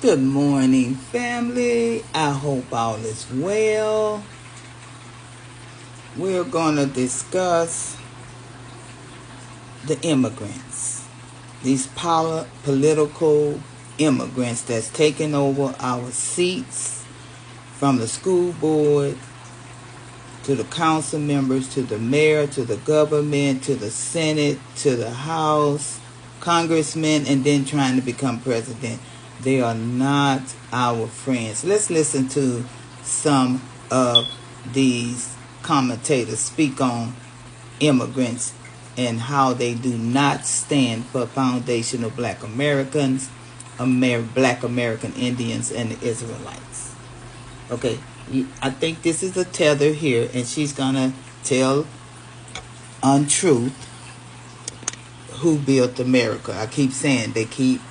Good morning, family. I hope all is well. We're going to discuss the immigrants, these political immigrants that's taking over our seats, from the school board to the council members to the mayor to the government to the Senate to the House, congressmen, and then trying to become president. They are not our friends. Let's listen to some of these commentators speak on immigrants and how they do not stand for foundational black Americans, black American Indians, and the Israelites. Okay, I think this is a tether here, and she's going to tell untruth who built America. I keep saying they keep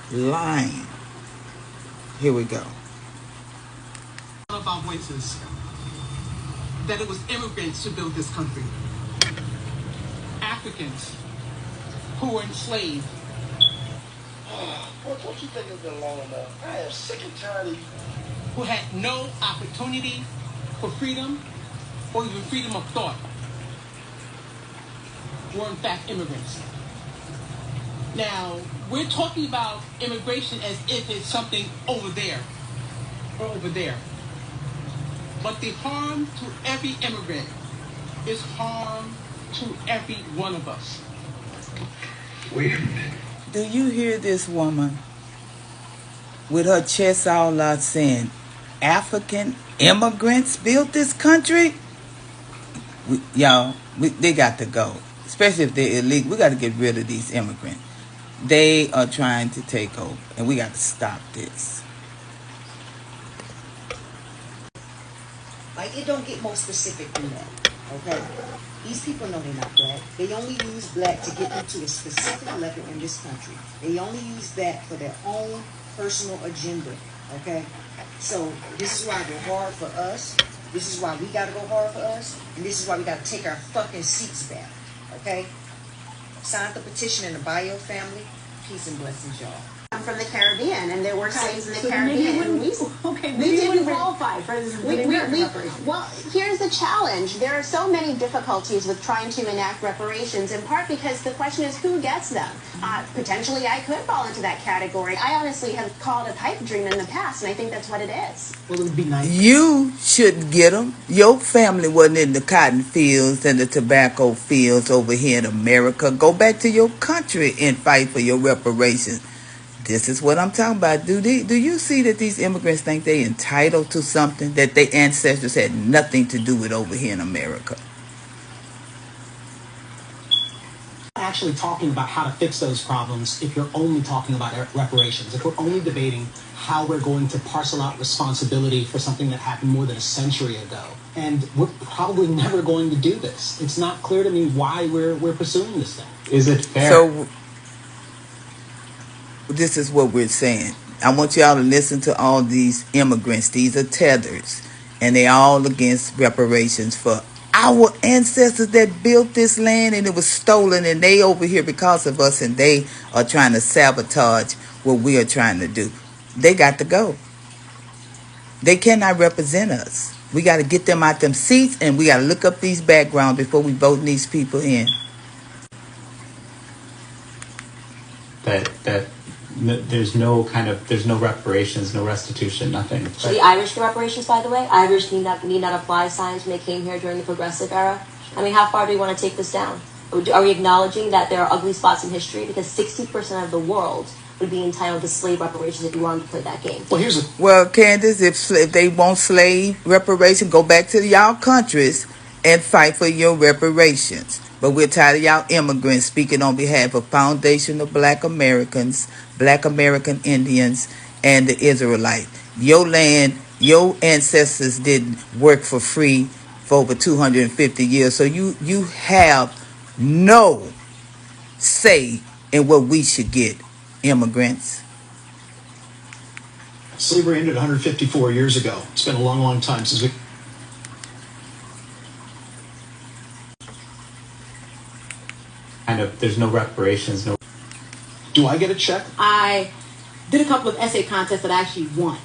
lying. Here we go. One of our voices that it was immigrants who built this country. Africans who were enslaved. Well, don't you think it's been long enough? I am sick and tired of you. Who had no opportunity for freedom or even freedom of thought were in fact immigrants. Now, we're talking about immigration as if it's something over there or over there. But the harm to every immigrant is harm to every one of us. Wait a minute. Do you hear this woman with her chest all out saying, African immigrants built this country? They got to go. Especially if they're illegal. We got to get rid of these immigrants. They are trying to take over, and we got to stop this. Like, it don't get more specific than that, okay? These people know they're not black. They only use black to get them to a specific level in this country. They only use that for their own personal agenda, okay? So this is why it go hard for us. This is why we got to go hard for us. And this is why we got to take our fucking seats back, okay? Sign the petition in the Bio family. Peace and blessings, y'all. I'm from the Caribbean, and there were slaves in the so Caribbean. We didn't qualify for this. Well, here's the challenge. There are so many difficulties with trying to enact reparations, in part because the question is who gets them. Potentially, I could fall into that category. I honestly have called a pipe dream in the past, and I think that's what it is. Well, it would be nice. You shouldn't get them. Your family wasn't in the cotton fields and the tobacco fields over here in America. Go back to your country and fight for your reparations. This is what I'm talking about. Do you see that these immigrants think they entitled to something that their ancestors had nothing to do with over here in America? Actually talking about how to fix those problems if you're only talking about reparations. If we're only debating how we're going to parcel out responsibility for something that happened more than a century ago. And we're probably never going to do this. It's not clear to me why we're pursuing this thing. Is it fair? So this is what we're saying. I want y'all to listen to all these immigrants. These are tethers, and they all against reparations for our ancestors that built this land, and it was stolen, and they over here because of us, and they are trying to sabotage what we are trying to do. They got to go. They cannot represent us. We got to get them out them seats, and we got to look up these backgrounds before we vote these people in. There's no reparations, no restitution, nothing. So the Irish get reparations, by the way? Irish need not apply signs when they came here during the Progressive era. I mean, how far do we want to take this down? Are we acknowledging that there are ugly spots in history? Because 60% of the world would be entitled to slave reparations if you wanted to play that game. Well, Candace, if they want slave reparation, go back to y'all countries and fight for your reparations. But we're tired of y'all immigrants speaking on behalf of foundational black Americans, black American Indians, and the Israelites. Your land, your ancestors didn't work for free for over 250 years. So you have no say in what we should get, immigrants. Slavery ended 154 years ago. It's been a long, long time since we... There's no reparations, no... Do I get a check? I did a couple of essay contests that I actually won.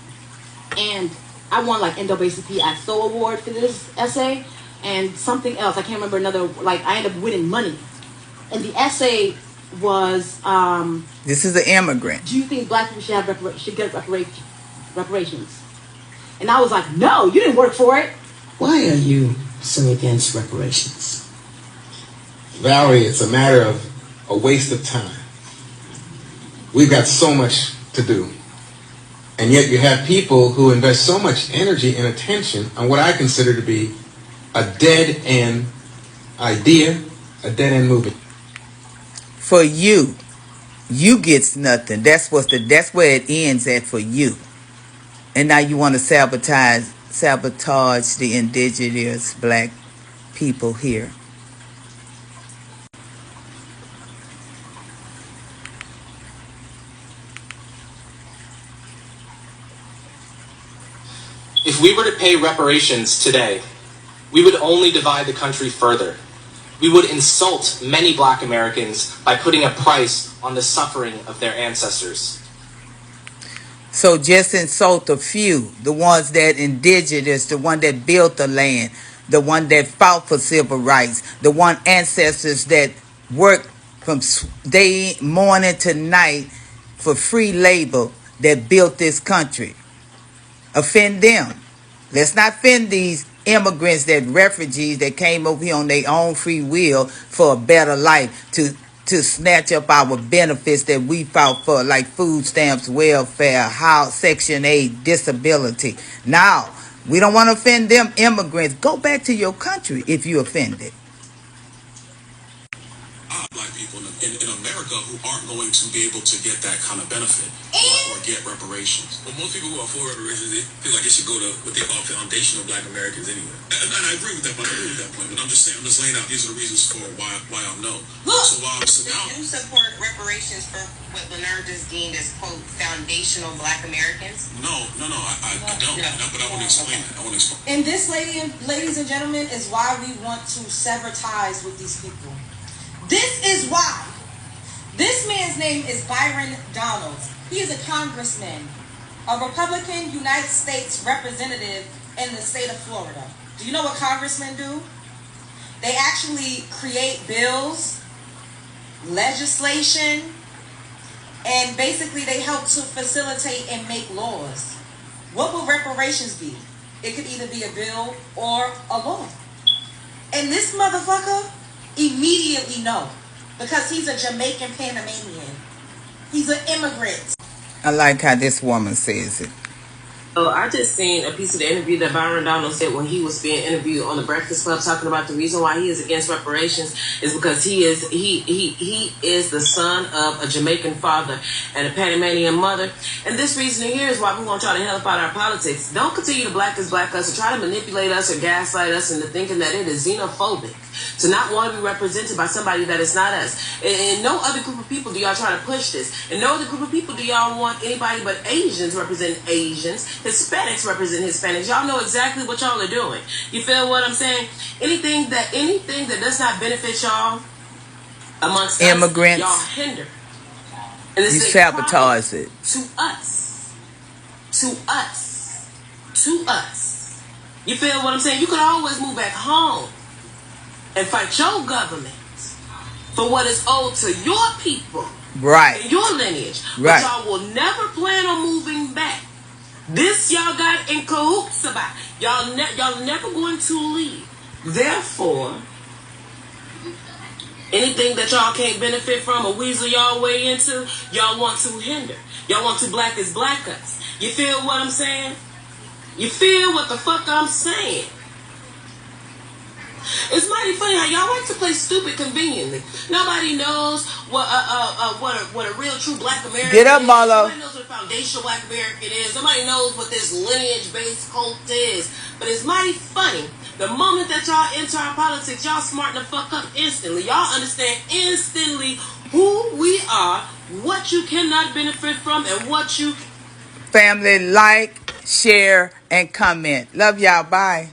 And I won like NAACP AXO award for this essay and something else. I can't remember another, like I ended up winning money. And the essay was, this is an immigrant. do you think black people should get reparations? And I was like, no, you didn't work for it. Why are you so against reparations? Valerie, it's a matter of a waste of time. We've got so much to do. And yet you have people who invest so much energy and attention on what I consider to be a dead-end idea, a dead-end movement. For you gets nothing. That's where it ends at for you. And now you want to sabotage the indigenous black people here. If we were to pay reparations today, we would only divide the country further. We would insult many black Americans by putting a price on the suffering of their ancestors. So just insult a few, the ones that indigenous, the one that built the land, the one that fought for civil rights, the one ancestors that worked from day morning to night for free labor that built this country. Offend them. Let's not offend these immigrants, that refugees that came over here on their own free will for a better life to snatch up our benefits that we fought for, like food stamps, welfare, house, Section 8, disability. Now, we don't want to offend them immigrants. Go back to your country if you offended. Black people in America who aren't going to be able to get that kind of benefit or get reparations. Well, most people who are for reparations, they feel like it should go to what they call foundational black Americans anyway. And I agree with that point. But I'm just saying, I'm just laying out, these are the reasons for why I'm no. So now, do you support reparations for what Bernard just deemed as, quote, foundational black Americans? No, I don't. But I want to explain that. And this, ladies and gentlemen, is why we want to sever ties with these people. This is why. This man's name is Byron Donalds. He is a congressman, a Republican United States representative in the state of Florida. Do you know what congressmen do? They actually create bills, legislation, and basically they help to facilitate and make laws. What will reparations be? It could either be a bill or a law. And this motherfucker immediately know, because he's a Jamaican Panamanian. He's an immigrant. I like how this woman says it. So I just seen a piece of the interview that Byron Donald said when he was being interviewed on the Breakfast Club, talking about the reason why he is against reparations is because he is the son of a Jamaican father and a Panamanian mother. And this reasoning here is why we want y'all to help out our politics. Don't continue to black us or try to manipulate us or gaslight us into thinking that it is xenophobic to not want to be represented by somebody that is not us. And no other group of people do y'all try to push this. And no other group of people do y'all want anybody but Asians represent Asians, Hispanics represent Hispanics. Y'all know exactly what y'all are doing. You feel what I'm saying? Anything that does not benefit y'all amongst immigrants, us, y'all hinder. And you sabotage it. To us. You feel what I'm saying? You could always move back home and fight your government for what is owed to your people, right? And your lineage, right? But y'all will never plan on moving back. This y'all got in cahoots about. Y'all never going to leave. Therefore, anything that y'all can't benefit from or weasel y'all way into, y'all want to hinder. Y'all want to black us. You feel what I'm saying? You feel what the fuck I'm saying? It's mighty funny how y'all like to play stupid conveniently. Nobody knows what a real true black American Get up, Marlo. Nobody knows what a foundational black American is. Nobody knows what this lineage-based cult is. But it's mighty funny. The moment that y'all enter our politics, y'all smarten the fuck up instantly. Y'all understand instantly who we are, what you cannot benefit from, and what you... Family, like, share, and comment. Love y'all. Bye.